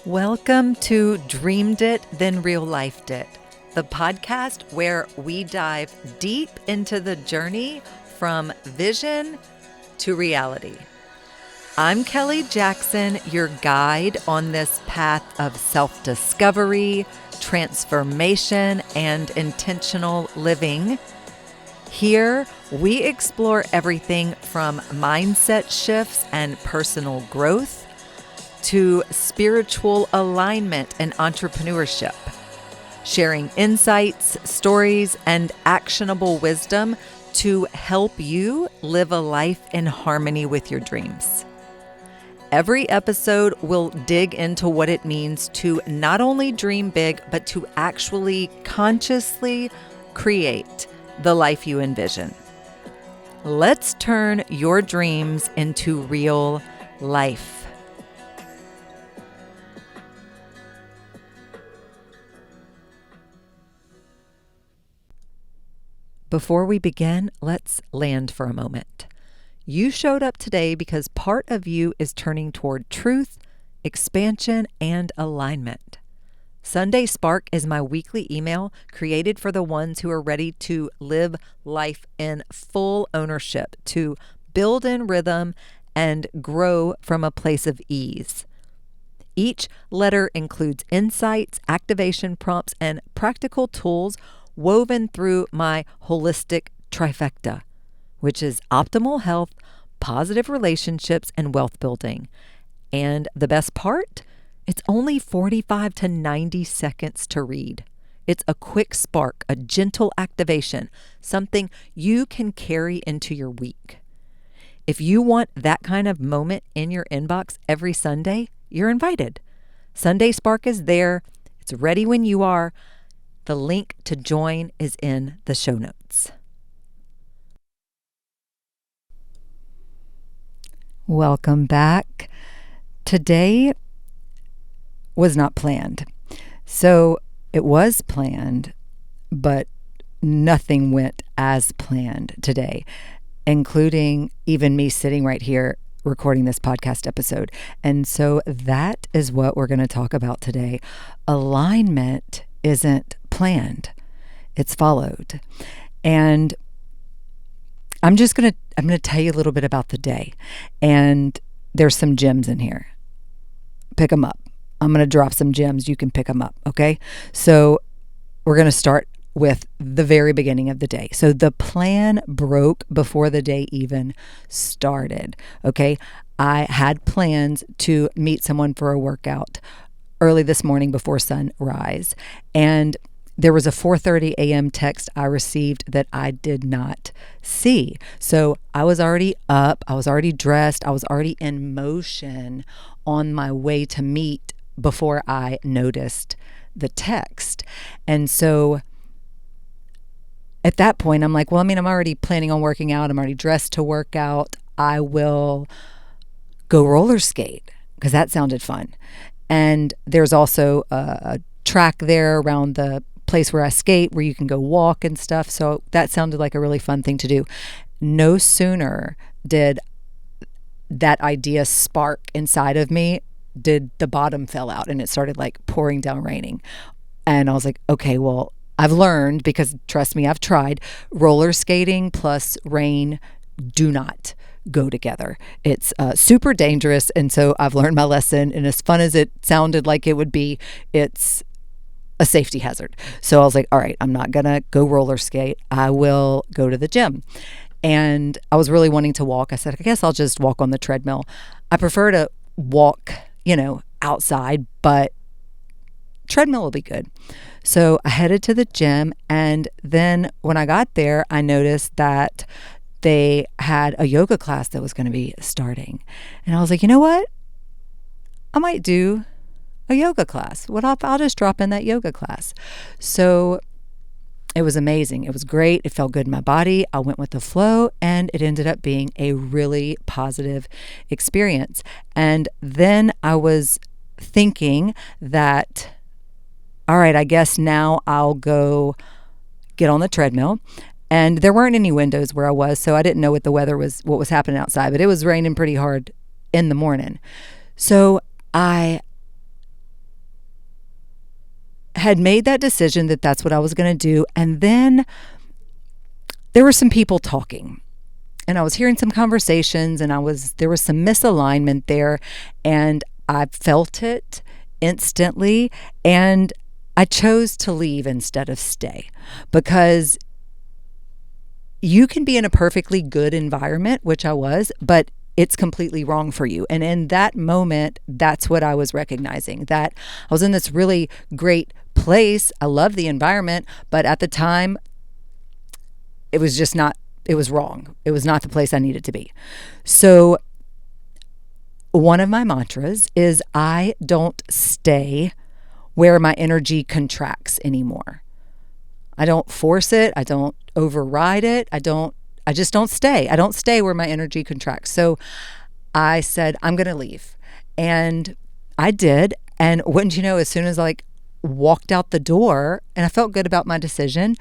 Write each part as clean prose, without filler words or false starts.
Welcome to Dreamed It, Then Real Lifed It, the podcast where we dive deep into the journey from vision to reality. I'm Kelly Jackson, your guide on this path of self-discovery, transformation, and intentional living. Here, we explore everything from mindset shifts and personal growth to spiritual alignment and entrepreneurship, sharing insights, stories, and actionable wisdom to help you live a life in harmony with your dreams. Every episode will dig into what it means to not only dream big, but to actually consciously create the life you envision. Let's turn your dreams into real life. Before we begin, let's land for a moment. You showed up today because part of you is turning toward truth, expansion, and alignment. Sunday Spark is my weekly email created for the ones who are ready to live life in full ownership, to build in rhythm and grow from a place of ease. Each letter includes insights, activation prompts, and practical tools woven through my holistic trifecta, which is optimal health, positive relationships, and wealth building. And the best part? It's only 45 to 90 seconds to read. It's a quick spark, a gentle activation, something you can carry into your week. If you want that kind of moment in your inbox every Sunday, you're invited. Sunday Spark is there. It's ready when you are. The link to join is in the show notes. Welcome back. Today was not planned. So it was planned, but nothing went as planned today, including even me sitting right here recording this podcast episode. And so that is what we're going to talk about today. Alignment isn't planned. It's followed. And I'm going to tell you a little bit about the day. And there's some gems in here. Pick them up. I'm going to drop some gems. You can pick them up. Okay. So we're going to start with the very beginning of the day. So the plan broke before the day even started. Okay. I had plans to meet someone for a workout early this morning before sunrise. And there was a 4:30 a.m. text I received that I did not see. So I was already up. I was already dressed. I was already in motion on my way to meet before I noticed the text. And so at that point, I'm like, well, I'm already planning on working out. I'm already dressed to work out. I will go roller skate because that sounded fun. And there's also a track there around the place where I skate where you can go walk and stuff. So that sounded like a really fun thing to do. No sooner did that idea spark inside of me, did the bottom fell out and it started like pouring down raining. And I was like, okay, well, I've learned, because trust me, I've tried, roller skating plus rain do not go together. It's super dangerous. And so I've learned my lesson. And as fun as it sounded like it would be, it's a safety hazard. So I was like, all right, I'm not going to go roller skate. I will go to the gym. And I was really wanting to walk. I said, I guess I'll just walk on the treadmill. I prefer to walk, outside, but treadmill will be good. So I headed to the gym. And then when I got there, I noticed that they had a yoga class that was going to be starting. And I was like, you know what? I might do a yoga class. I'll just drop in that yoga class. So it was amazing. It was great. It felt good in my body. I went with the flow, and it ended up being a really positive experience. And then I was thinking that, all right, I guess now I'll go get on the treadmill. And there weren't any windows where I was, so I didn't know what what was happening outside, but it was raining pretty hard in the morning. So I had made that decision that that's what I was going to do. And then there were some people talking, and I was hearing some conversations, and there was some misalignment there, and I felt it instantly, and I chose to leave instead of stay, because you can be in a perfectly good environment, which I was, but it's completely wrong for you. And in that moment, that's what I was recognizing, that I was in this really great place. I love the environment, but at the time, it was just not, it was wrong. It was not the place I needed to be. So one of my mantras is I don't stay where my energy contracts anymore. I don't force it. I don't override it. I just don't stay. I don't stay where my energy contracts. So I said, I'm going to leave. And I did. And wouldn't you know, as soon as I walked out the door and I felt good about my decision,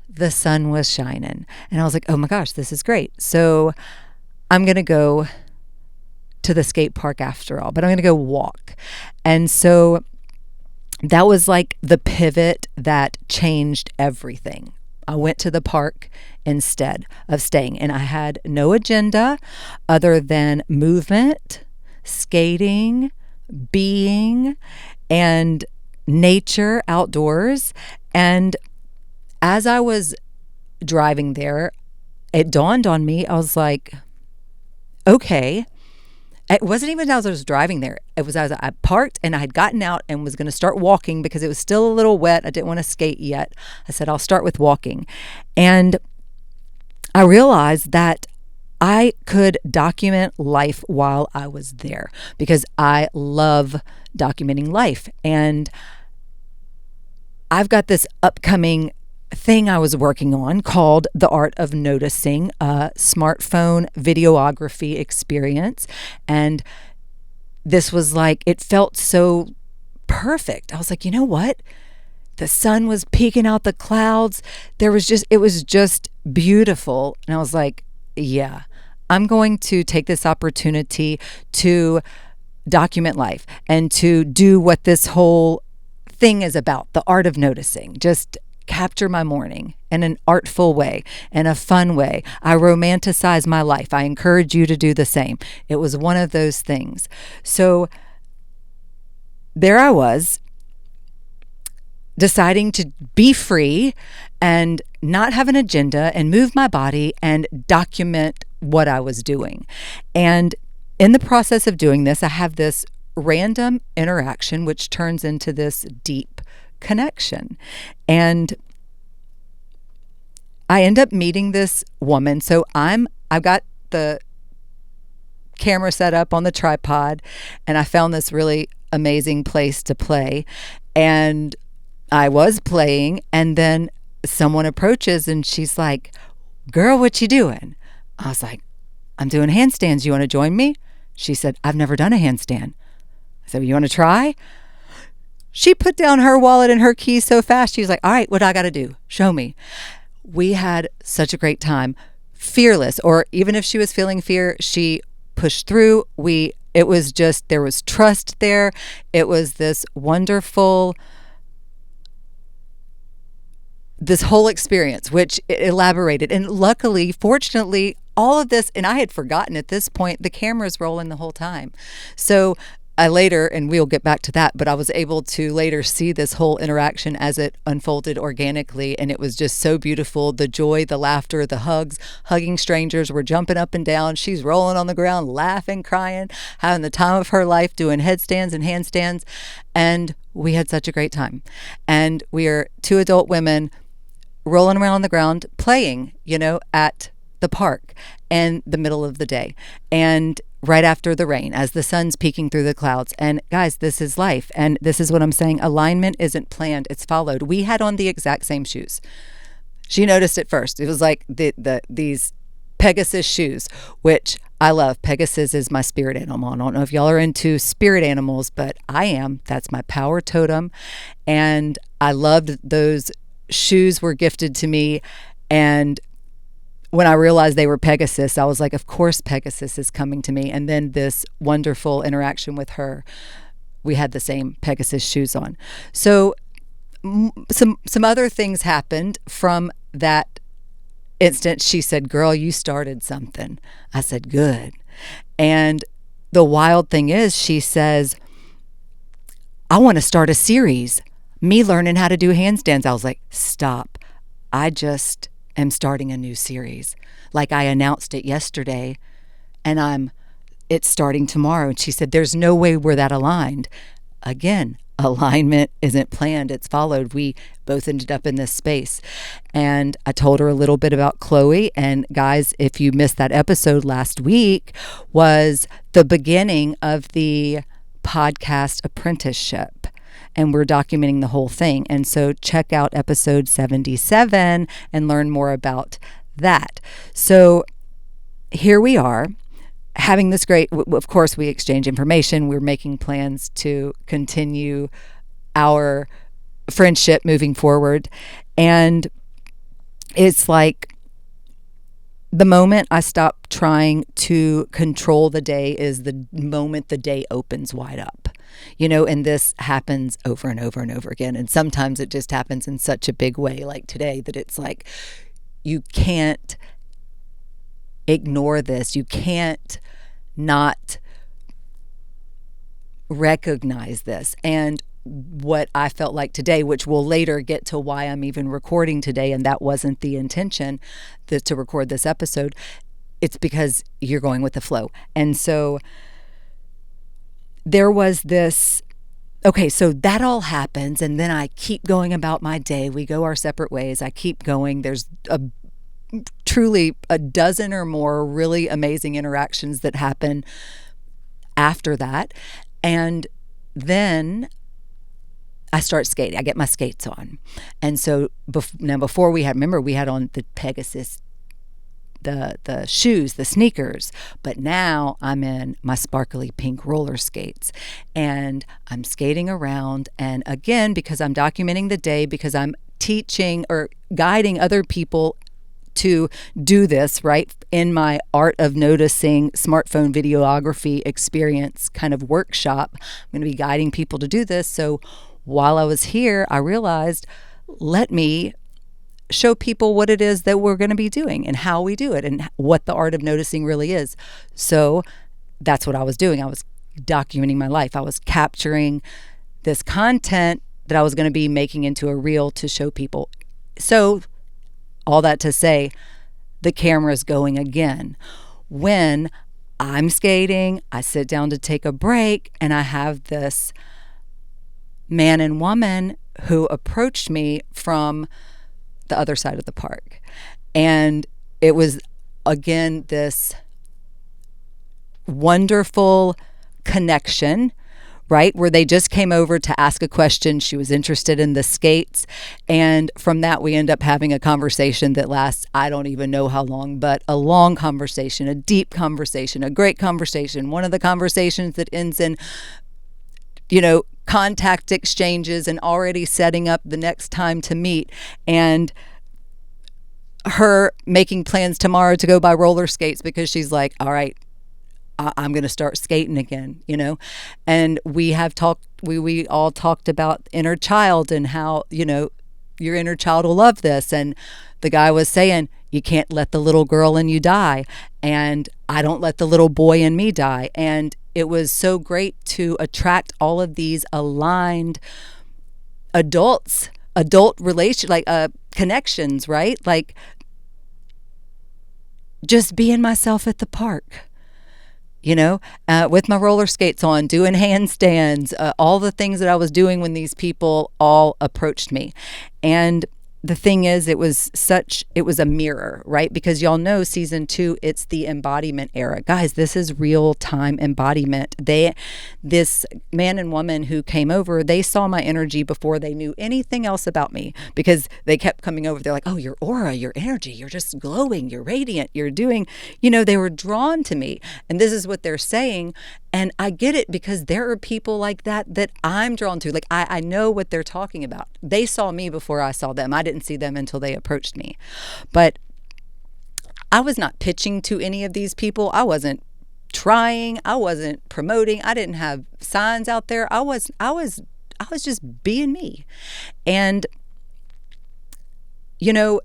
the sun was shining. And I was like, oh my gosh, this is great. So I'm going to go to the skate park after all, but I'm going to go walk. And so that was like the pivot that changed everything. I went to the park instead of staying, and I had no agenda other than movement, skating, being, and nature outdoors. And as I was driving there, it dawned on me, I was like, okay. It wasn't even as I was driving there. It was as I parked and I had gotten out and was going to start walking because it was still a little wet. I didn't want to skate yet. I said, I'll start with walking. And I realized that I could document life while I was there because I love documenting life. And I've got this upcoming thing I was working on called The Art of Noticing, a smartphone videography experience. And this was it felt so perfect. I was like, you know what? The sun was peeking out the clouds. It was just beautiful. And I was like, yeah, I'm going to take this opportunity to document life and to do what this whole thing is about, the art of noticing. Just capture my morning in an artful way, in a fun way. I romanticize my life. I encourage you to do the same. It was one of those things. So there I was, deciding to be free and not have an agenda and move my body and document what I was doing. And in the process of doing this, I have this random interaction which turns into this deep connection. And I end up meeting this woman. So I've got the camera set up on the tripod, and I found this really amazing place to play. And I was playing, and then someone approaches and she's like, girl, what you doing? I was like, I'm doing handstands. You want to join me? She said, I've never done a handstand. I said, well, you want to try? She put down her wallet and her keys so fast. She was like, all right, what do I got to do? Show me. We had such a great time. Fearless, or even if she was feeling fear, she pushed through. It was just, there was trust there. It was this wonderful, this whole experience, which elaborated. And luckily, fortunately, all of this, and I had forgotten at this point, the camera's rolling the whole time. So I later, and we'll get back to that, but I was able to later see this whole interaction as it unfolded organically, and it was just so beautiful. The joy, the laughter, the hugs, hugging strangers. We're jumping up and down. She's rolling on the ground, laughing, crying, having the time of her life, doing headstands and handstands, and we had such a great time. And we are two adult women rolling around on the ground, playing, at the park in the middle of the day. And right after the rain, as the sun's peeking through the clouds. And guys, this is life. And this is what I'm saying. Alignment isn't planned, it's followed. We had on the exact same shoes. She noticed it first. It was like these Pegasus shoes, which I love. Pegasus is my spirit animal. I don't know if y'all are into spirit animals, but I am. That's my power totem. And I loved those shoes, were gifted to me. And when I realized they were Pegasus, I was like, of course Pegasus is coming to me. And then this wonderful interaction with her, we had the same Pegasus shoes on. So some other things happened from that instance. She said, "Girl, you started something." I said, "Good." And the wild thing is, she says, "I want to start a series, me learning how to do handstands." I was like, "Stop. I just am starting a new series. Like, I announced it yesterday, and it's starting tomorrow." And she said, "There's no way we're that aligned." Again, alignment isn't planned, it's followed. We both ended up in this space. And I told her a little bit about Chloe. And guys, if you missed that episode last week, was the beginning of the podcast apprenticeship. And we're documenting the whole thing. And so check out episode 77 and learn more about that. So here we are, having this great, of course, we exchange information. We're making plans to continue our friendship moving forward. And it's like the moment I stop trying to control the day is the moment the day opens wide up. And this happens over and over and over again. And sometimes it just happens in such a big way, like today, that it's like, you can't ignore this. You can't not recognize this. And what I felt like today, which we'll later get to why I'm even recording today, and that wasn't the intention to record this episode, it's because you're going with the flow. And so there was this, okay, so that all happens, and then I keep going about my day. We go our separate ways. I keep going. There's truly a dozen or more really amazing interactions that happen after that. And then I start skating. I get my skates on. And so now before we had on the Pegasus, the shoes, the sneakers, but now I'm in my sparkly pink roller skates and I'm skating around. And again, because I'm documenting the day, because I'm teaching or guiding other people to do this, right? In my Art of Noticing smartphone videography experience kind of workshop, I'm going to be guiding people to do this. So while I was here, I realized, let me show people what it is that we're going to be doing and how we do it and what the art of noticing really is. So that's what I was doing. I was documenting my life. I was capturing this content that I was going to be making into a reel to show people. So all that to say, the camera's going again. When I'm skating, I sit down to take a break, and I have this man and woman who approached me from the other side of the park. And it was, again, this wonderful connection, right? Where they just came over to ask a question. She was interested in the skates. And from that, we end up having a conversation that lasts, I don't even know how long, but a long conversation, a deep conversation, a great conversation. One of the conversations that ends in, contact exchanges and already setting up the next time to meet, and her making plans tomorrow to go buy roller skates because she's like, all right, I'm going to start skating again, and we all talked about inner child and how, your inner child will love this. And the guy was saying, you can't let the little girl in you die. And I don't let the little boy in me die. And it was so great to attract all of these aligned adult connections, right? Like just being myself at the park, with my roller skates on, doing handstands, all the things that I was doing when these people all approached me. And the thing is, it was a mirror, right? Because y'all know season 2, it's the embodiment era. Guys, this is real time embodiment. This man and woman who came over, they saw my energy before they knew anything else about me, because they kept coming over. They're like, oh, your aura, your energy, you're just glowing, you're radiant, you're doing, they were drawn to me. And this is what they're saying. And I get it, because there are people like that I'm drawn to. Like, I know what they're talking about. They saw me before I saw them. I didn't see them until they approached me. But I was not pitching to any of these people. I wasn't trying. I wasn't promoting. I didn't have signs out there. I was just being me. And, you know,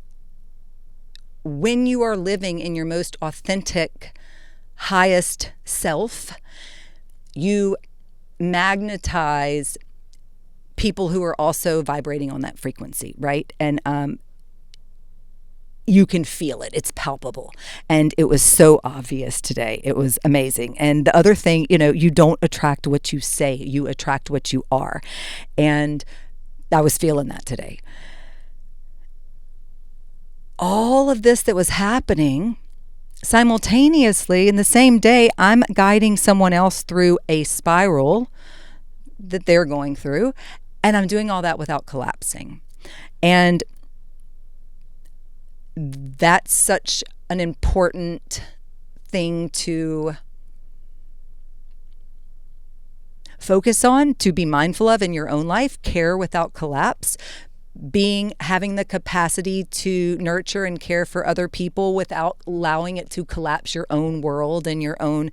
when you are living in your most authentic, highest self, you magnetize people who are also vibrating on that frequency, right? And you can feel it. It's palpable. And it was so obvious today. It was amazing. And the other thing, you don't attract what you say, you attract what you are. And I was feeling that today. All of this that was happening simultaneously in the same day, I'm guiding someone else through a spiral that they're going through. And I'm doing all that without collapsing. And that's such an important thing to focus on, to be mindful of in your own life. Care without collapse. Having the capacity to nurture and care for other people without allowing it to collapse your own world and your own,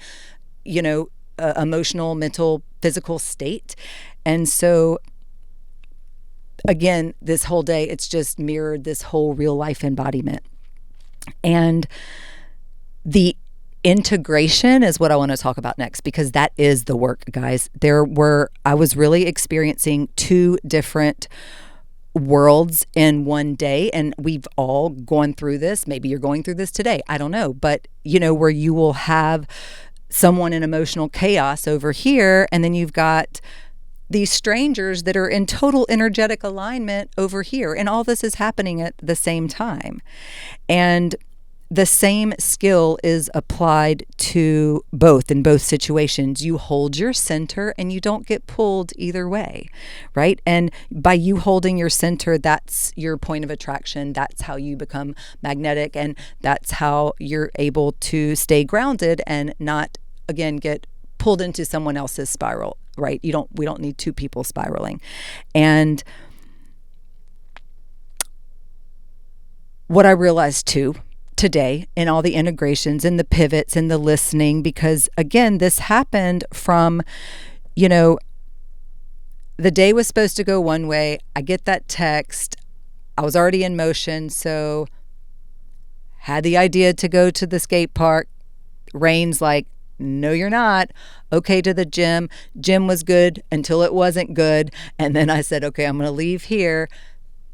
emotional, mental, physical state. And so, again, this whole day, it's just mirrored this whole real life embodiment. And the integration is what I want to talk about next, because that is the work, guys. I was really experiencing two different worlds in one day, and we've all gone through this. Maybe you're going through this today. I don't know. But, where you will have someone in emotional chaos over here, and then you've got these strangers that are in total energetic alignment over here. And all this is happening at the same time. And the same skill is applied to both in both situations. You hold your center and you don't get pulled either way, right? And by you holding your center, that's your point of attraction. That's how you become magnetic, and that's how you're able to stay grounded and not, again, get pulled into someone else's spiral, right? We don't need two people spiraling. And what I realized too today in all the integrations and the pivots and the listening, because again, this happened from, the day was supposed to go one way. I get that text. I was already in motion. So had the idea to go to the skate park. Rain's like, no, you're not. Okay, to the gym. Gym was good until it wasn't good. And then I said, okay, I'm going to leave here.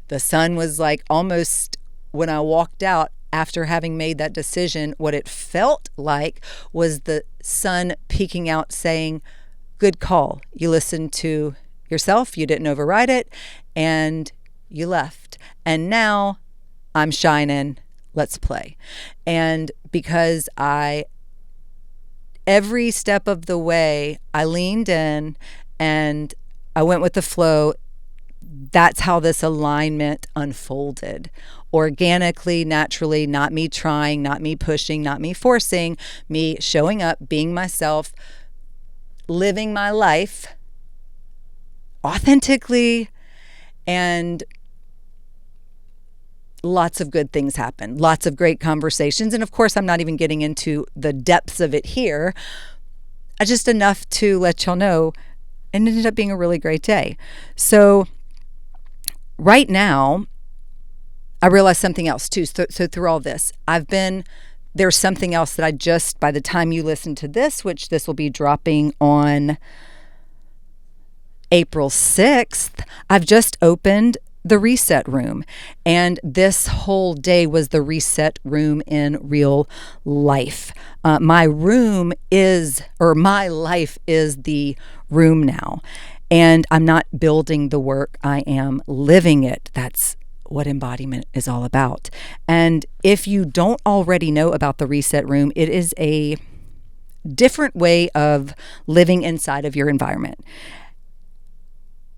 The sun was like almost, when I walked out, after having made that decision, what it felt like was the sun peeking out saying, good call. You listened to yourself. You didn't override it. And you left. And now I'm shining. Let's play. And because every step of the way, I leaned in and I went with the flow. That's how this alignment unfolded. Organically, naturally, not me trying, not me pushing, not me forcing, me showing up, being myself, living my life authentically, and lots of good things happened. Lots of great conversations. And of course, I'm not even getting into the depths of it here. Just enough to let y'all know, and it ended up being a really great day. So right now, I realized something else too. So through all this, there's something else that by the time you listen to this, which this will be dropping on April 6th, I've just opened the reset room. And this whole day was the reset room in real life. My life is the room now. And I'm not building the work, I am living it. That's what embodiment is all about. And if you don't already know about the reset room, it is a different way of living inside of your environment.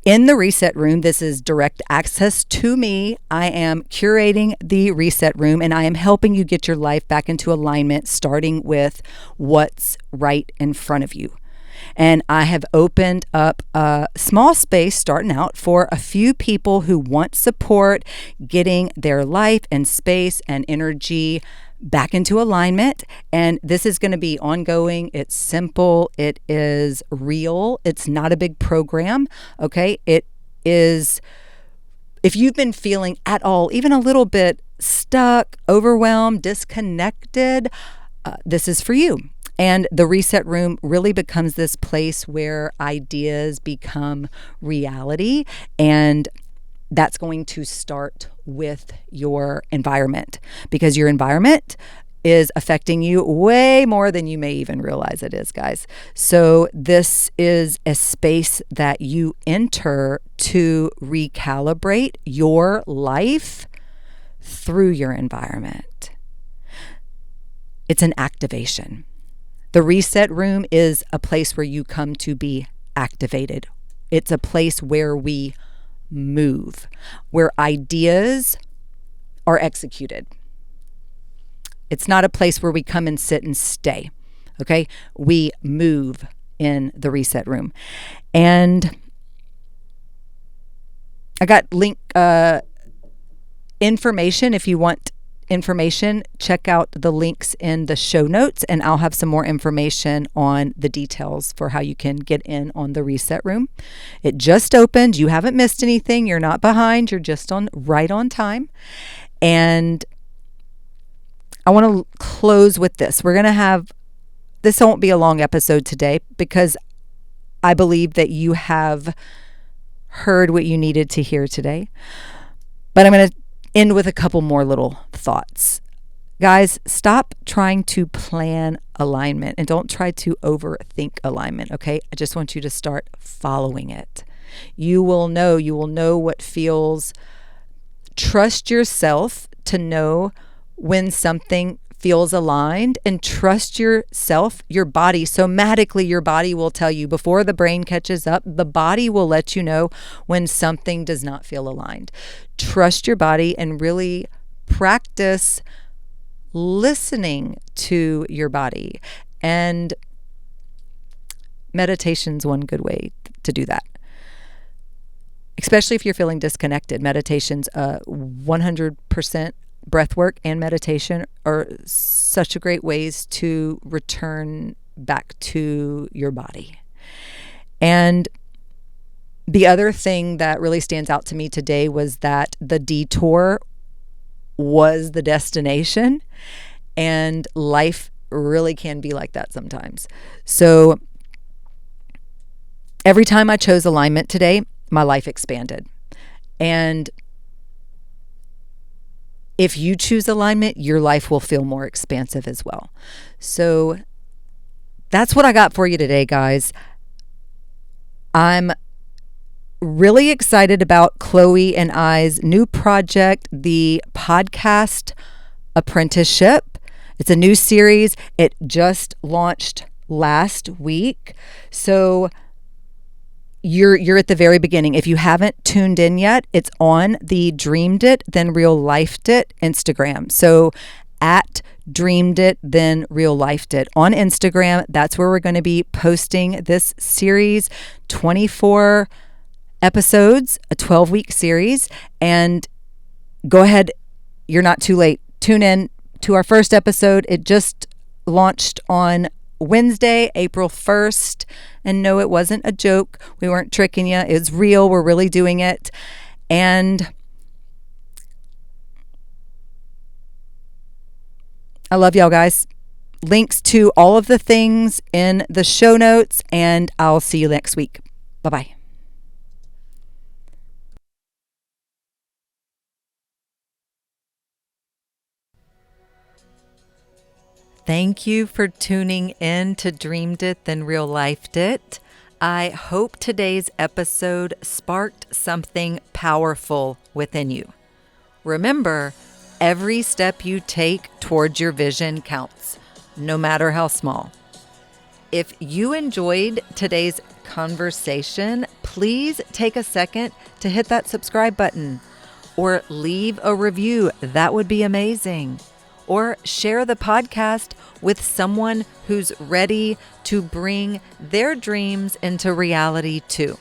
In the reset room, this is direct access to me. I am curating the reset room, and I am helping you get your life back into alignment, starting with what's right in front of you. And I have opened up a small space starting out for a few people who want support getting their life and space and energy back into alignment. And this is going to be ongoing. It's simple. It is real. It's not a big program. Okay. It is, if you've been feeling at all, even a little bit stuck, overwhelmed, disconnected, this is for you. And the reset room really becomes this place where ideas become reality. And that's going to start with your environment, because your environment is affecting you way more than you may even realize it is, guys. So this is a space that you enter to recalibrate your life through your environment. It's an activation. The reset room is a place where you come to be activated. It's a place where we move, where ideas are executed. It's not a place where we come and sit and stay. Okay? We move in the reset room. And I got link information. If you want information, check out the links in the show notes, and I'll have some more information on the details for how you can get in on the reset room. It just opened. You haven't missed anything. You're not behind. You're just right on time. And I want to close with this. This won't be a long episode today, because I believe that you have heard what you needed to hear today. But I'm going to end with a couple more little thoughts. Guys, stop trying to plan alignment and don't try to overthink alignment, okay? I just want you to start following it. You will know what feels. Trust yourself to know when something feels aligned, and trust yourself, your body. Somatically, your body will tell you before the brain catches up. The body will let you know when something does not feel aligned. Trust your body and really practice listening to your body. And meditation's one good way to do that. Especially if you're feeling disconnected. Meditation's 100% breath work and meditation are such great ways to return back to your body. And the other thing that really stands out to me today was that the detour was the destination, and life really can be like that sometimes. So every time I chose alignment today, my life expanded. And if you choose alignment, your life will feel more expansive as well. So that's what I got for you today, guys. I'm really excited about Chloe and I's new project, the podcast apprenticeship. It's a new series. It just launched last week. So you're at the very beginning. If you haven't tuned in yet, it's on the Dreamed It, Then Real Lifed It Instagram. So at Dreamed It, Then Real Lifed It on Instagram. That's where we're going to be posting this series, 24 episodes, a 12-week series. And go ahead, you're not too late. Tune in to our first episode. It just launched on Wednesday, April 1st. And no, it wasn't a joke. We weren't tricking you. It's real. We're really doing it. And I love y'all, guys. Links to all of the things in the show notes, and I'll see you next week. Bye-bye. Thank you for tuning in to Dreamed It, Then Real Lifed It. I hope today's episode sparked something powerful within you. Remember, every step you take towards your vision counts, no matter how small. If you enjoyed today's conversation, please take a second to hit that subscribe button or leave a review. That would be amazing. Or share the podcast with someone who's ready to bring their dreams into reality too.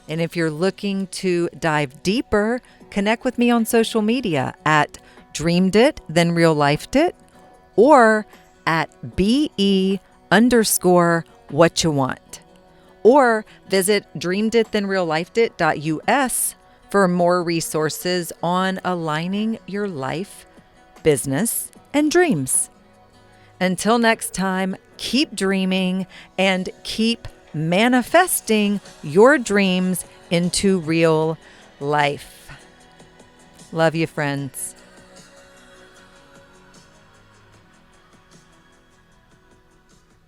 And if you're looking to dive deeper, connect with me on social media at Dreamed It, Then Real Lifed It, or at BE_what you want. Or visit dreameditthenreallifedit.us for more resources on aligning your life, business, and dreams. Until next time, keep dreaming and keep manifesting your dreams into real life. Love you, friends.